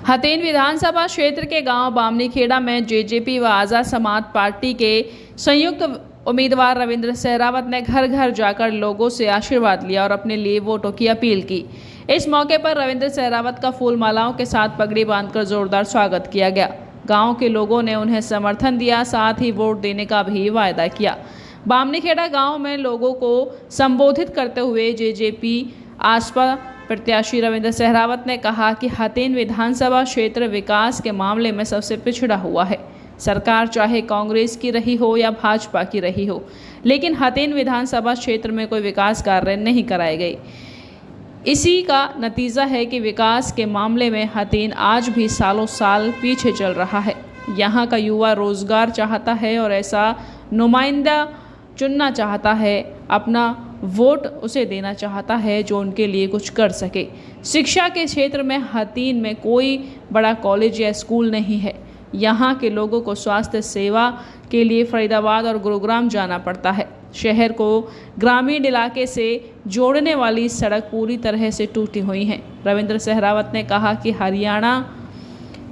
हथेन विधानसभा क्षेत्र के गांव बामनीखेड़ा में जेजेपी व आज़ाद समाज पार्टी के संयुक्त उम्मीदवार रविंद्र सहरावत ने घर घर जाकर लोगों से आशीर्वाद लिया और अपने लिए वोटों की अपील की। इस मौके पर रविंद्र सहरावत का फूल मालाओं के साथ पगड़ी बांधकर जोरदार स्वागत किया गया। गांव के लोगों ने उन्हें समर्थन दिया, साथ ही वोट देने का भी वायदा किया। बामनीखेड़ा गांव में लोगों को संबोधित करते हुए जेजेपी आसपा प्रत्याशी रविंद्र सहरावत ने कहा कि हथेन विधानसभा क्षेत्र विकास के मामले में सबसे पिछड़ा हुआ है। सरकार चाहे कांग्रेस की रही हो या भाजपा की रही हो, लेकिन हथेन विधानसभा क्षेत्र में कोई विकास कार्य नहीं कराए गए। इसी का नतीजा है कि विकास के मामले में हथेन आज भी सालों साल पीछे चल रहा है। यहाँ का युवा रोजगार चाहता है और ऐसा नुमाइंदा चुनना चाहता है, अपना वोट उसे देना चाहता है जो उनके लिए कुछ कर सके। शिक्षा के क्षेत्र में हथेन में कोई बड़ा कॉलेज या स्कूल नहीं है। यहाँ के लोगों को स्वास्थ्य सेवा के लिए फरीदाबाद और गुरुग्राम जाना पड़ता है। शहर को ग्रामीण इलाके से जोड़ने वाली सड़क पूरी तरह से टूटी हुई है। रविंद्र सहरावत ने कहा कि हरियाणा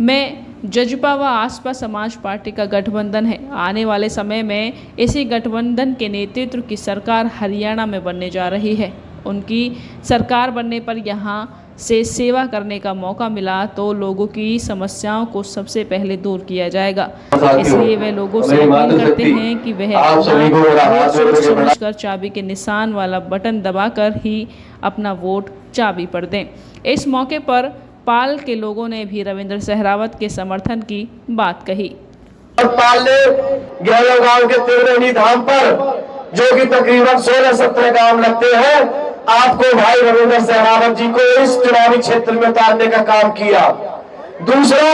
में जजपा व आसपा समाज पार्टी का गठबंधन है। आने वाले समय में इसी गठबंधन के नेतृत्व की सरकार हरियाणा में बनने जा रही है। उनकी सरकार बनने पर यहाँ से सेवा करने का मौका मिला तो लोगों की समस्याओं को सबसे पहले दूर किया जाएगा। इसलिए वे लोगों से अपील करते हैं कि वह सोच समझकर चाबी के निशान वाला बटन दबाकर ही अपना वोट चाबी पर दें। इस मौके पर पाल के लोगों ने भी रविंद्र सहरावत के समर्थन की बात कही। पाल ने गहलों गांव के त्रिवेणी धाम पर, जो कि तकरीबन 16-17 गांव लगते हैं, आपको भाई रविंद्र सहरावत जी को इस चुनावी क्षेत्र में उतारने का काम किया। दूसरा,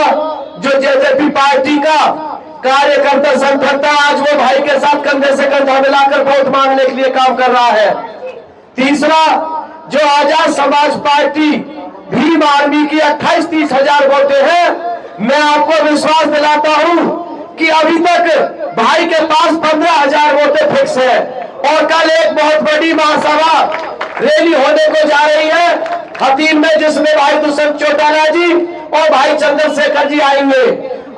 जो जेजेपी पार्टी का कार्यकर्ता संगठन था, आज वो भाई के साथ कंधे से कंधा मिलाकर वोट मांगने के लिए काम कर रहा है। तीसरा, जो आजाद समाज पार्टी भीम आर्मी की 28-30 हजार वोटें हैं, मैं आपको विश्वास दिलाता हूं कि अभी तक भाई के पास 15,000 वोटें फिक्स है और कल एक बहुत बड़ी महासभा रैली होने को जा रही है हथेन में, जिसमें भाई दुष्यंत चौटाला जी और भाई चंद्रशेखर जी आएंगे।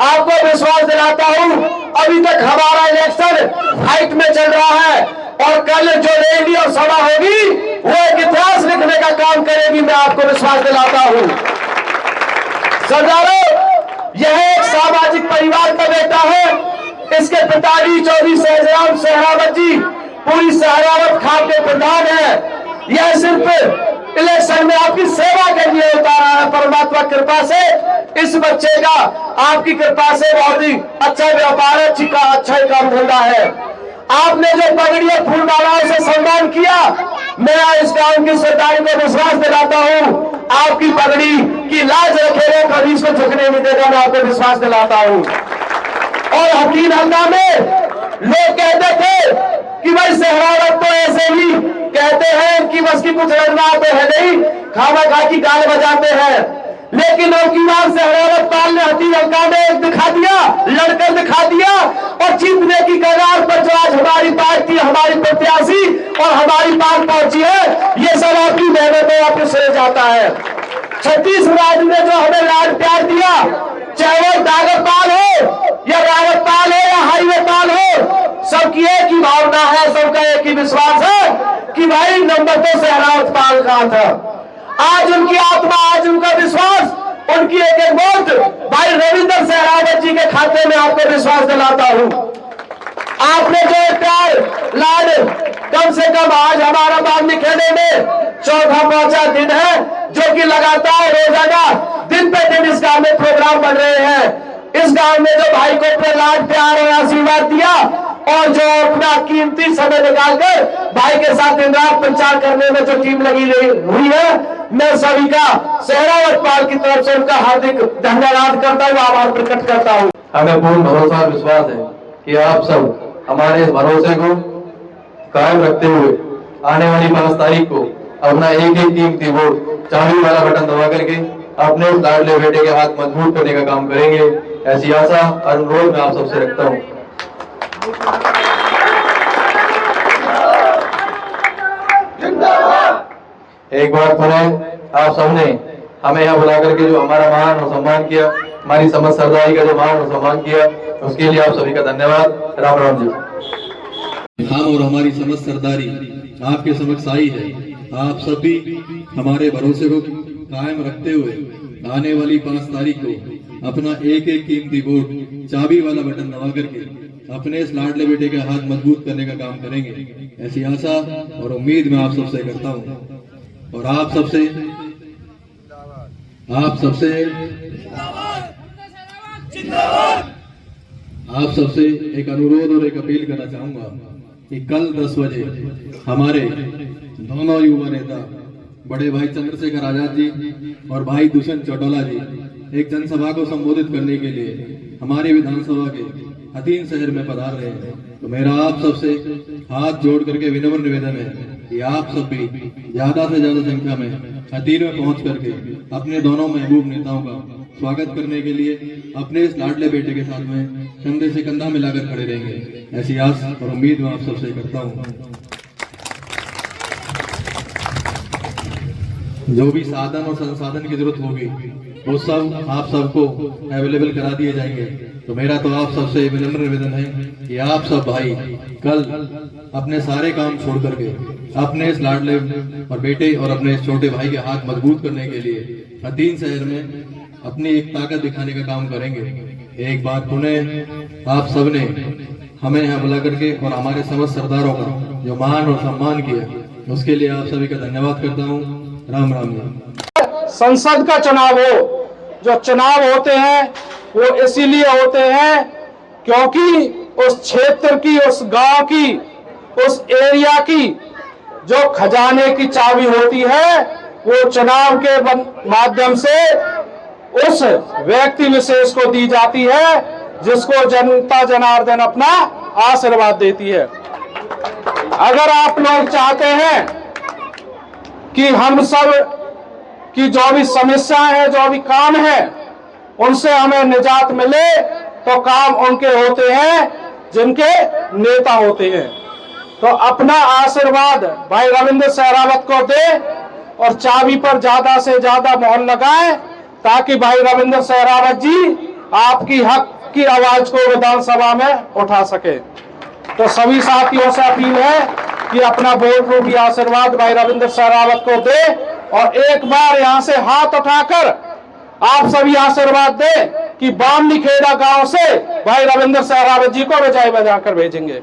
आपको विश्वास दिलाता हूं, अभी तक हमारा इलेक्शन फाइट में चल रहा है और कल जो रैली और सभा होगी वो एक इतिहास लिखने का काम करेगी, मैं आपको विश्वास दिलाता हूं। सरदारों, यह एक सामाजिक परिवार का बेटा है। इसके पिताजी चौधरी सहजाम सहरावत जी पूरी सहरावत खाप के प्रधान है। यह सिर्फ इलेक्शन में आपकी सेवा के लिए उतारा है। परमात्मा कृपा से इस बच्चे का आपकी कृपा से बहुत ही अच्छा व्यापार है, अच्छा ही काम धंधा है। आपने जो पगड़ी और फूल मालाओं से सम्मान किया, मैं इस गांव की सरदारी को विश्वास दिलाता हूं, आपकी पगड़ी की लाज रखेगा, कभी इसको झुकने नहीं देगा, मैं आपको विश्वास दिलाता हूं। और हथेन हल्का में लोग कहते थे कि भाई सहरावत तो ऐसे ही कहते हैं कि बस की कुछ रचना तो है नहीं, खाना खा की गाल बजाते हैं, लेकिन उनकी बात सहरावत पाल ने हथेन हल्का में एक दिखा दिया, लड़कर दिखा दिया और जीतने की कगार पर जो आज हमारी पार्टी, हमारी प्रत्याशी और हमारी पार्टी पहुंची है, ये सब आपकी मेहनतों आपको श्रेय जाता है। छत्तीसगढ़ ने जो हमें लाड प्यार दिया, चाहे वो दागरपाल हो या रावतपाल हो या हाईवे पाल हो, सबकी एक ही भावना है, सबका एक ही विश्वास है कि भाई नंबर तो सहरावत पाल का था। आज उनकी आत्मा, आज उनका विश्वास, उनकी एक एक वोट भाई रविंद्र सहरावत जी के खाते में आपको विश्वास दिलाता हूं। आपने जो प्यार लाड, कम से कम आज हमारा बामनीखेड़े में 4वां दिन है, जो कि लगातार रोजाना दिन पे दिन इस गांव में प्रोग्राम बन रहे हैं। इस गांव में जो भाई को अपने लाड प्यार और आशीर्वाद दिया और जो अपना कीमती समय निकालकर भाई के साथ दिन रात प्रचार करने में जो टीम लगी हुई है, मैं सभी का सहरावत पाल की तरफ से उनका हार्दिक धन्यवाद करता हूँ, आभार प्रकट करता हूँ। हमें पूर्ण भरोसा और विश्वास है कि आप सब हमारे इस भरोसे को कायम रखते हुए आने वाली 5 तारीख को अपना एक एक कीमती वोट चाबी वाला बटन दबा करके अपने उस लाडले बेटे के हाथ मजबूत करने का काम करेंगे, ऐसी आशा और अनुरोध मैं आप सबसे रखता हूँ। एक बार पुनः आप सबने हमें यहाँ बुला करके जो हमारा मान और सम्मान किया, हमारी समझ सरदारी का जो मान और सम्मान किया, उसके लिए आप सभी का धन्यवाद। राम राम जी। हम और हमारी समझ सरदारी आपके समक्ष आई है। आप सभी हमारे भरोसे को कायम रखते हुए आने वाली 5 तारीख को अपना एक एक कीमती वोट चाबी वाला बटन दबा करके अपने इस लाडले बेटे के हाथ मजबूत करने का काम करेंगे, ऐसी आशा और उम्मीद मैं आप सबसे करता हूँ। और आप सबसे एक अनुरोध और एक अपील करना चाहूंगा कि कल 10 बजे हमारे दोनों युवा नेता बड़े भाई चंद्रशेखर आजाद जी और भाई दुष्यंत चौटाला जी एक जनसभा को संबोधित करने के लिए हमारी विधानसभा के हथीन शहर में पधार रहे हैं। तो मेरा आप सबसे हाथ जोड़ करके विनम्र निवेदन है कि आप सब भी ज्यादा से ज्यादा संख्या में हथीन में पहुंच करके अपने दोनों महबूब नेताओं का स्वागत करने के लिए अपने इस लाडले बेटे के साथ में कंधे से कंधा मिलाकर खड़े रहेंगे, ऐसी आस और उम्मीद मैं आप सबसे करता हूँ। जो भी साधन और संसाधन की जरूरत होगी वो सब आप सबको अवेलेबल करा दिए जाएंगे। तो मेरा तो आप सबसे विनम्र निवेदन है कि आप सब भाई कल अपने सारे काम छोड़ करके अपने इस लाडले और बेटे और अपने इस छोटे भाई के हाथ मजबूत करने के लिए हथीन शहर में अपनी एक ताकत दिखाने का काम करेंगे। एक बार पुनः आप सबने हमें यहाँ बुला करके और हमारे समस्त सरदारों का जो मान और सम्मान किया, उसके लिए आप सभी का धन्यवाद करता हूँ। राम राम जी। संसद का चुनाव हो, जो चुनाव होते हैं वो इसीलिए होते हैं क्योंकि उस क्षेत्र की, उस गांव की, उस एरिया की जो खजाने की चाबी होती है वो चुनाव के माध्यम से उस व्यक्ति विशेष को दी जाती है जिसको जनता जनार्दन अपना आशीर्वाद देती है। अगर आप लोग चाहते हैं कि हम सब की जो भी समस्याएं हैं, जो भी काम है, उनसे हमें निजात मिले, तो काम उनके होते हैं जिनके नेता होते हैं। तो अपना आशीर्वाद भाई रविंद्र सहरावत को दे और चाबी पर ज्यादा से ज्यादा मोहर लगाएं ताकि भाई रविंद्र सहरावत जी आपकी हक की आवाज को विधानसभा में उठा सके। तो सभी साथियों से अपील है कि अपना वोट रूपी आशीर्वाद भाई रविंद्र सहरावत को दे और एक बार यहां से हाथ उठाकर आप सभी आशीर्वाद दे कि बामनी खेड़ा गांव से भाई रविंद्र सहरावत जी को विजय बजाकर भेजेंगे।